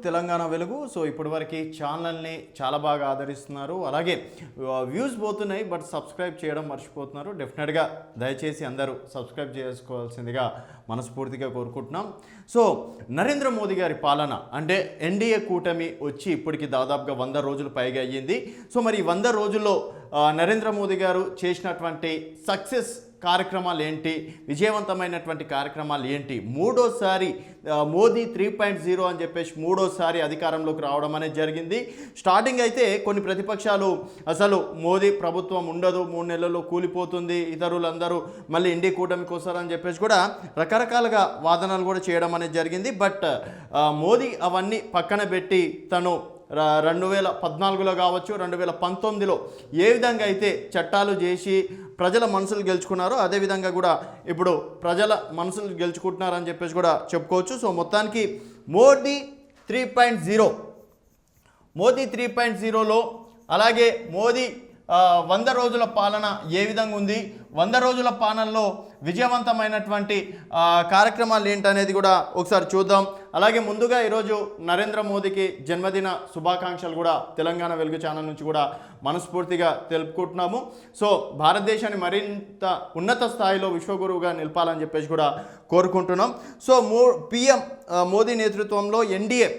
తెలంగాణ వెలుగు. సో ఇప్పటివరకు ఛానల్ని చాలా బాగా ఆదరిస్తున్నారు, అలాగే వ్యూస్ పోతున్నాయి, బట్ సబ్స్క్రైబ్ చేయడం మర్చిపోతున్నారు. డెఫినెట్గా దయచేసి అందరూ సబ్స్క్రైబ్ చేసుకోవాల్సిందిగా మనస్ఫూర్తిగా కోరుకుంటున్నాం. సో నరేంద్ర మోదీ గారి పాలన అంటే ఎన్డీఏ కూటమి వచ్చి ఇప్పటికి దాదాపుగా 100 రోజులు పైగా అయ్యింది. సో మరి 100 రోజుల్లో నరేంద్ర మోదీ గారు చేసినటువంటి సక్సెస్ కార్యక్రమాలు ఏంటి, విజయవంతమైనటువంటి కార్యక్రమాలు ఏంటి, మూడోసారి మోదీ 3.0 అని చెప్పేసి మూడోసారి అధికారంలోకి రావడం అనేది జరిగింది. స్టార్టింగ్ అయితే కొన్ని ప్రతిపక్షాలు అసలు మోదీ ప్రభుత్వం ఉండదు, 3 నెలల్లో కూలిపోతుంది, ఇతరులందరూ మళ్ళీ ఇండియా కూటమికి వస్తారని చెప్పేసి కూడా రకరకాలుగా వాదనలు కూడా చేయడం అనేది జరిగింది. బట్ మోదీ అవన్నీ పక్కన పెట్టి తను 2014లో కావచ్చు, 2019లో ఏ విధంగా అయితే చట్టాలు చేసి ప్రజల మనసులు గెలుచుకున్నారో అదేవిధంగా కూడా ఇప్పుడు ప్రజల మనసులు గెలుచుకుంటున్నారని చెప్పేసి కూడా చెప్పుకోవచ్చు. సో మొత్తానికి మోదీ 3.0లో అలాగే మోదీ 100 రోజుల పాలన ఏ విధంగా ఉంది, 100 రోజుల పాలనలో విజయవంతమైనటువంటి కార్యక్రమాలు ఏంటనేది కూడా ఒకసారి చూద్దాం. అలాగే ముందుగా ఈరోజు నరేంద్ర మోదీకి జన్మదిన శుభాకాంక్షలు కూడా తెలంగాణ వెలుగు ఛానల్ నుంచి కూడా మనస్ఫూర్తిగా తెలుపుకుంటున్నాము. సో భారతదేశాన్ని మరింత ఉన్నత స్థాయిలో విశ్వగురువుగా నిలపాలని చెప్పేసి కూడా కోరుకుంటున్నాం. సో పిఎం మోదీ నేతృత్వంలో ఎన్డీఏ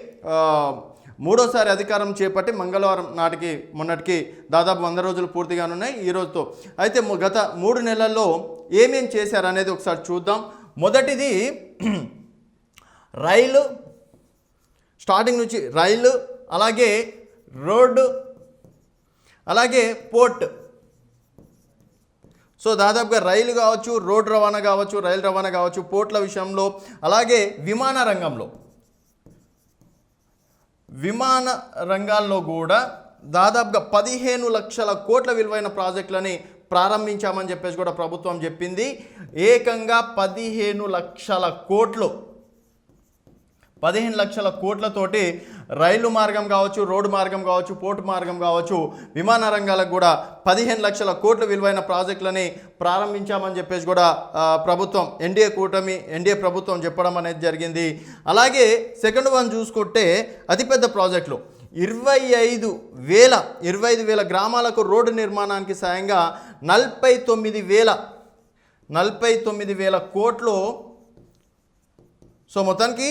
మూడోసారి అధికారం చేపట్టి మంగళవారం నాటికి మొన్నటికి దాదాపు 100 రోజులు పూర్తిగానున్నాయి ఈ రోజుతో. అయితే గత 3 నెలల్లో ఏమేం చేశారనేది ఒకసారి చూద్దాం. మొదటిది రైలు, స్టార్టింగ్ నుంచి రైలు, అలాగే రోడ్డు, అలాగే పోర్ట్. సో దాదాపుగా రైలు కావచ్చు, రోడ్డు రవాణా కావచ్చు, రైలు రవాణా కావచ్చు, పోర్ట్ల విషయంలో, అలాగే విమాన రంగాల్లో కూడా దాదాపుగా 15 లక్షల కోట్ల విలువైన ప్రాజెక్టులని ప్రారంభించామని చెప్పేసి కూడా ప్రభుత్వం చెప్పింది. ఏకంగా 15 లక్షల కోట్లతోటి రైలు మార్గం కావచ్చు, రోడ్డు మార్గం కావచ్చు, పోర్టు మార్గం కావచ్చు, విమాన రంగాలకు కూడా 15 లక్షల కోట్ల విలువైన ప్రాజెక్టులని ప్రారంభించామని చెప్పేసి కూడా ప్రభుత్వం ఎన్డీఏ ప్రభుత్వం చెప్పడం అనేది జరిగింది. అలాగే సెకండ్ వన్ చూసుకుంటే అతిపెద్ద ప్రాజెక్టులు 25,000 గ్రామాలకు రోడ్డు నిర్మాణానికి సాయంగా 49,000 కోట్లు. సో మొత్తానికి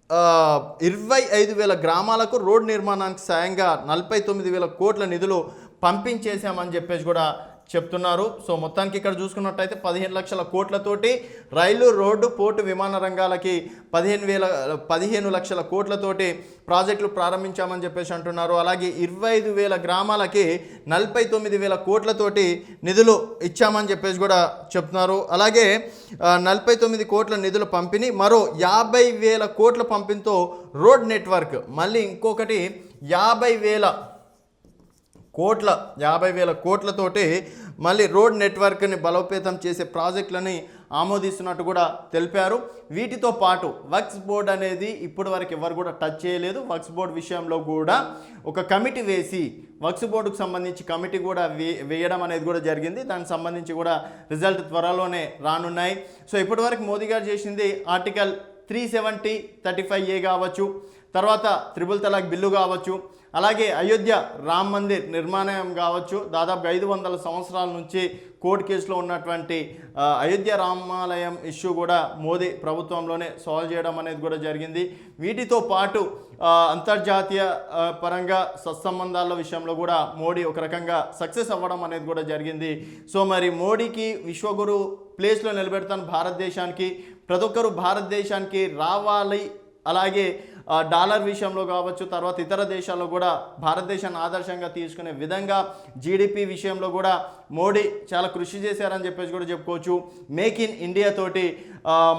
25,000 గ్రామాలకు రోడ్డు నిర్మాణానికి సాయంగా 49,000 కోట్ల నిధులు పంపించేశామని చెప్పేసి కూడా చెప్తున్నారు. సో మొత్తానికి ఇక్కడ చూసుకున్నట్టయితే 15 లక్షల కోట్లతోటి రైలు, రోడ్డు, పోర్టు, విమాన రంగాలకి 15 లక్షల కోట్లతోటి ప్రాజెక్టులు ప్రారంభించామని చెప్పేసి అంటున్నారు. అలాగే 25,000 గ్రామాలకి 49,000 కోట్లతోటి నిధులు ఇచ్చామని చెప్పేసి కూడా చెప్తున్నారు. అలాగే 49 కోట్ల నిధుల పంపిణీ, మరో 50,000 కోట్ల పంపిణీతో రోడ్ నెట్వర్క్, మళ్ళీ ఇంకొకటి 50,000 కోట్లతోటి మళ్ళీ రోడ్ నెట్వర్క్ని బలోపేతం చేసే ప్రాజెక్టులని ఆమోదిస్తున్నట్టు కూడా తెలిపారు. వీటితో పాటు వక్ఫ్ బోర్డ్ అనేది ఇప్పటి వరకు ఎవరు కూడా టచ్ చేయలేదు. వక్ఫ్ బోర్డ్ విషయంలో కూడా ఒక కమిటీ వేసి వక్ఫ్ బోర్డుకు సంబంధించి కమిటీ కూడా వేయడం అనేది కూడా జరిగింది. దానికి సంబంధించి కూడా రిజల్ట్ త్వరలోనే రానున్నాయి. సో ఇప్పటి వరకు మోదీ గారు చేసింది ఆర్టికల్ 370, 35A కావచ్చు, తర్వాత త్రిపుల్ తలాక్ బిల్లు కావచ్చు, అలాగే అయోధ్య రామ్ మందిర్ నిర్మాణం కావచ్చు, దాదాపు 500 సంవత్సరాల నుంచి కోర్టు కేసులో ఉన్నటువంటి అయోధ్య రామాలయం ఇష్యూ కూడా మోదీ ప్రభుత్వంలోనే సాల్వ్ చేయడం అనేది కూడా జరిగింది. వీటితో పాటు అంతర్జాతీయ పరంగా సత్సంబంధాల విషయంలో కూడా మోడీ ఒక రకంగా సక్సెస్ అవ్వడం అనేది కూడా జరిగింది. సో మరి మోడీకి విశ్వగురు ప్లేస్లో నిలబెడతాను భారతదేశానికి, ప్రతి ఒక్కరు భారతదేశానికి రావాలి. అలాగే డాలర్ విషయంలో కావచ్చు, తర్వాత ఇతర దేశాల్లో కూడా భారతదేశాన్ని ఆదర్శంగా తీసుకునే విధంగా జీడిపి విషయంలో కూడా మోడీ చాలా కృషి చేశారని చెప్పేసి కూడా చెప్పుకోవచ్చు. మేక్ ఇన్ ఇండియా తోటి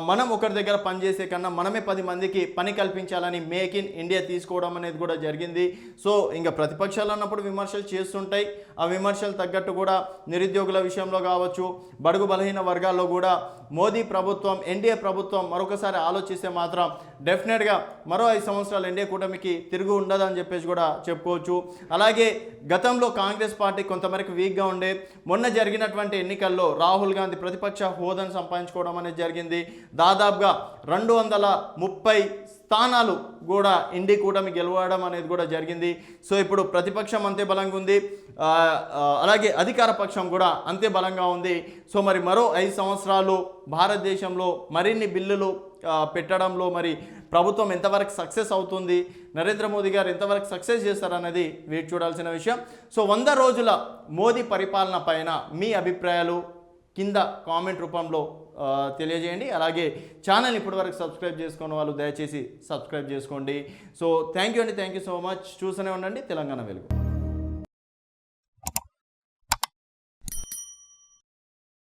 మనం ఒకరి దగ్గర పనిచేసే కన్నా మనమే 10 మందికి పని కల్పించాలని మేక్ ఇన్ ఇండియా తీసుకోవడం అనేది కూడా జరిగింది. సో ఇంకా ప్రతిపక్షాలు అన్నప్పుడు విమర్శలు చేస్తుంటాయి. ఆ విమర్శలు తగ్గట్టు కూడా నిరుద్యోగుల విషయంలో కావచ్చు, బడుగు బలహీన వర్గాల్లో కూడా మోదీ ప్రభుత్వం, ఎన్డీఏ ప్రభుత్వం మరొకసారి ఆలోచిస్తే మాత్రం డెఫినెట్గా మరో 5 సంవత్సరాలు ఎన్డీఏ కూటమికి తిరుగు ఉండదని చెప్పేసి కూడా చెప్పుకోవచ్చు. అలాగే గతంలో కాంగ్రెస్ పార్టీ కొంతమేరకు వీక్గా ఉండే, మొన్న జరిగినటువంటి ఎన్నికల్లో రాహుల్ గాంధీ ప్రతిపక్ష హోదాను సంపాదించుకోవడం అనేది జరిగింది. దాదాపుగా 230 స్థానాలు కూడా ఇండి కూటమి గెలవడం అనేది కూడా జరిగింది. సో ఇప్పుడు ప్రతిపక్షం అంతే బలంగా ఉంది, అలాగే అధికార పక్షం కూడా అంతే బలంగా ఉంది. సో మరి మరో 5 సంవత్సరాలు భారతదేశంలో మరిన్ని బిల్లులు పెట్టడంలో మరి ప్రభుత్వం ఎంతవరకు సక్సెస్ అవుతుంది, నరేంద్ర మోదీ గారు ఎంతవరకు సక్సెస్ చేస్తారన్నది వేచి చూడాల్సిన విషయం. సో 100 రోజుల మోదీ పరిపాలన పైన మీ అభిప్రాయాలు కింద కామెంట్ రూపంలో తెలియజేయండి. అలాగే ఛానల్ ఇప్పటివరకు సబ్స్క్రైబ్ చేసుకున్న వాళ్ళు దయచేసి సబ్స్క్రైబ్ చేసుకోండి. సో థ్యాంక్ యూ అండి, థ్యాంక్ యూ సో మచ్. చూస్తూనే ఉండండి తెలంగాణ వెలుగు.